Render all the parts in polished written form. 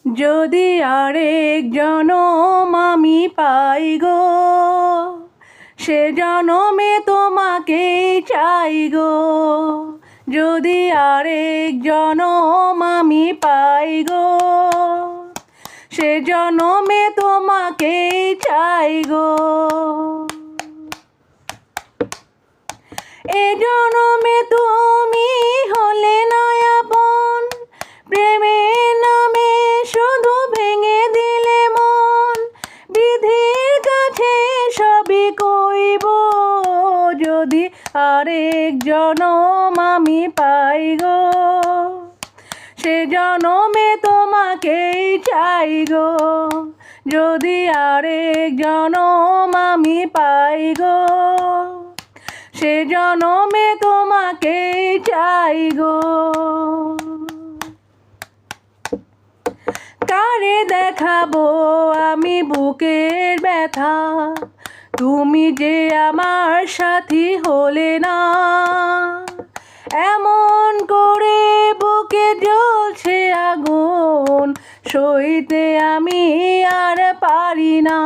যদি আরেক জনম আমি পাই গো, সে জনমে তোমাকেই চাই গো। যদি আরেক জনম আমি পাই গো, সে জনমে তোমাকেই চাই গো। এ জনমে তুমি হলে না আপন, প্রেমের নামে শুধু ভেঙে দিলে মন। বিধির কাছে সবই কইব, যদি আরেক জনম আমি পাই গো, সে জনমে তোমাকেই চাই গো। যদি আরেক জনম আমি পাই গো, সে জনমে তোমাকেই চাই গো। কারে দেখাবো আমি বুকের ব্যথা, তুমি যে আমার সাথী হলে না। এমন করে বুকে জ্বলছে আগুন, সইতে আমি আর পারি না।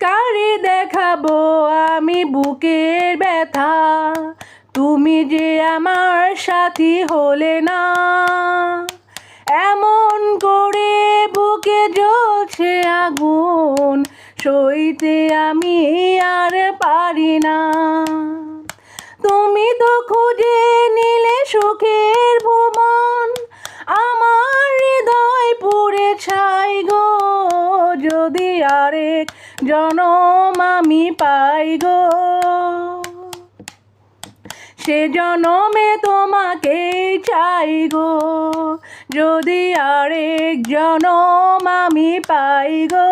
কারে দেখাবো আমি বুকের ব্যথা, তুমি যে আমার সাথী হলে না। এমন করে বুকে জ্বলছে আগুন, সইতে আমি আর পারি না। তুমি তো খুঁজে নিলে সুখের ভুবন, আমার হৃদয় পুড়ে ছাই গো। যদি আরেক জনম আমি পাই গো, সে জনমে তোমাকেই চাই গো। যদি আরেক জনম আমি পাই গো,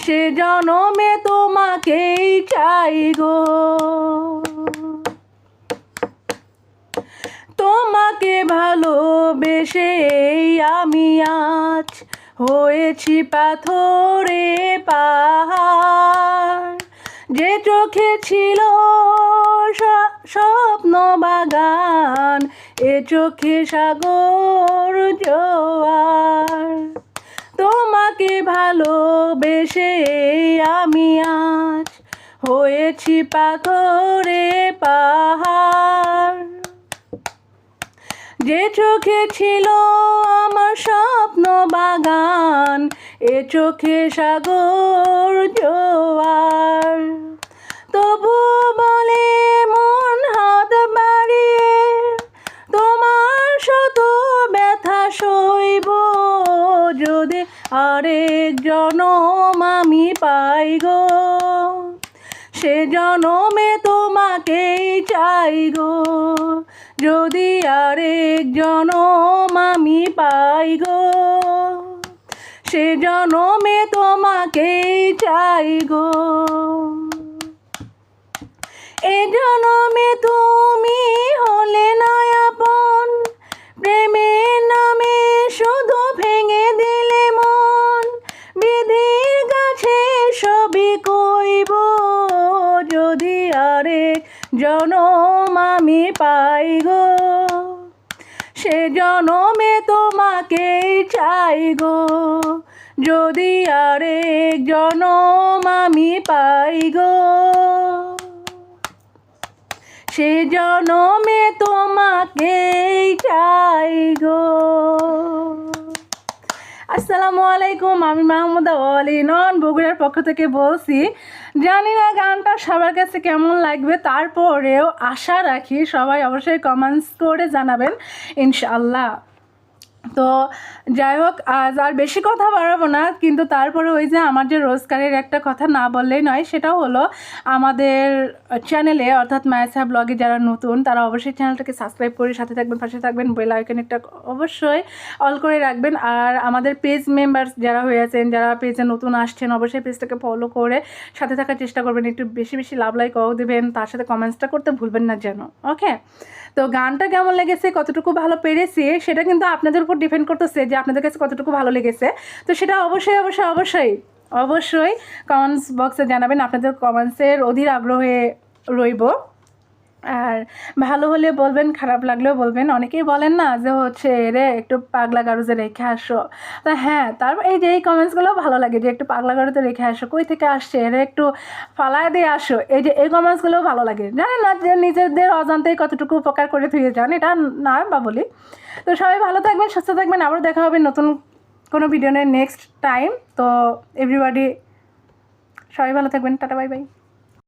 সে জনমে তোমাকেই চাই গো। তোমাকে ভালোবেসে আমি আজ হয়েছি পাথরে পাহাড়। যে চোখে ছিল স্বপ্ন বাগান, এ চোখে সাগর জোয়ার। তোমাকে ভালোবেসে আমি আজ হয়েছি পাথরে পাহাড়। যে চোখে ছিল আমার স্বপ্ন বাগান, এ চোখে সাগর জোয়ার। তবু বলে মন হাত বাড়িয়ে, তোমার শত ব্যথা সইব। যদি আরেক জনম আমি পাই গো, সে জনমে তোমাকেই চাই গো। যদি আরেক জনম আমি পাই গো, সে জনমে তোমাকেই চাই গো। এ জনমে তুমি হলে না আপন, প্রেমের নামে শুধু ভেঙে দিলে মন। বিধির কাছে সবই কইব, যদি আরেক জনম আমি পাই গো, সে জনমে তোমাকেই চাই গো। যদি আরেক জনম আমি পাই গো, সে জনমে তোমাকেই চাই গো। আসসালামু আলাইকুম, আমি মাহমুদা অলিনন বগুড়ার পক্ষ থেকে বলছি। জানি না গানটা সবার কাছে কেমন লাগবে, তারপরেও আশা রাখি সবাই অবশ্যই কমেন্টস করে জানাবেন ইনশাআল্লাহ। তো যাই হোক, আজ আর বেশি কথা বাড়াবো না, কিন্তু তারপরে ওই যে আমার যে রোজকারের একটা কথা না বললেই নয়, সেটা হলো আমাদের চ্যানেলে অর্থাৎ মায়াছা ব্লগে যারা নতুন তারা অবশ্যই চ্যানেলটাকে সাবস্ক্রাইব করে সাথে থাকবেন, পাশে থাকবেন, বেল আইকনটা অবশ্যই অল করে রাখবেন। আর আমাদের পেজ মেম্বার্স যারা হয়েছেন, যারা পেজে নতুন আসছেন, অবশ্যই পেজটাকে ফলো করে সাথে থাকার চেষ্টা করবেন। একটু বেশি বেশি লাভ লাইকও দেবেন, তার সাথে কমেন্টসটা করতে ভুলবেন না যেন। ওকে, তো গানটা কেমন লেগেছে, কতটুকু ভালো পেরেছি, সেটা কিন্তু আপনাদের উপর ডিপেন্ড করতেছে যে আপনাদের কাছে কতটুকু ভালো লেগেছে। তো সেটা অবশ্যই অবশ্যই অবশ্যই অবশ্যই কমেন্টস বক্সে জানাবেন। আপনাদের কমেন্টসের অধীর আগ্রহে রইব। আর ভালো হলে বলবেন, খারাপ লাগলেও বলবেন। অনেকেই বলেন না যে হচ্ছে রে একটু পাগলা গারুজে রেখে আসো, তা হ্যাঁ, তারপর এই যে এই কমেন্টসগুলো ভালো লাগে যে একটু পাগলা গারুতে রেখে আসো, কই থেকে আসছে এরা, একটু ফালায় দিয়ে আসো, এই যে এই কমেন্টসগুলোও ভালো লাগে। জানেন না যে নিজেদের অজান্তেই কতটুকু উপকার করে ধুয়ে যান, এটা না বা বলি। তো সবাই ভালো থাকবেন, সুস্থ থাকবেন, আবার দেখা হবে নতুন কোনো ভিডিও নেক্সট টাইম। তো এভরিবাডি সবাই ভালো থাকবেন, টাটা বাই বাই।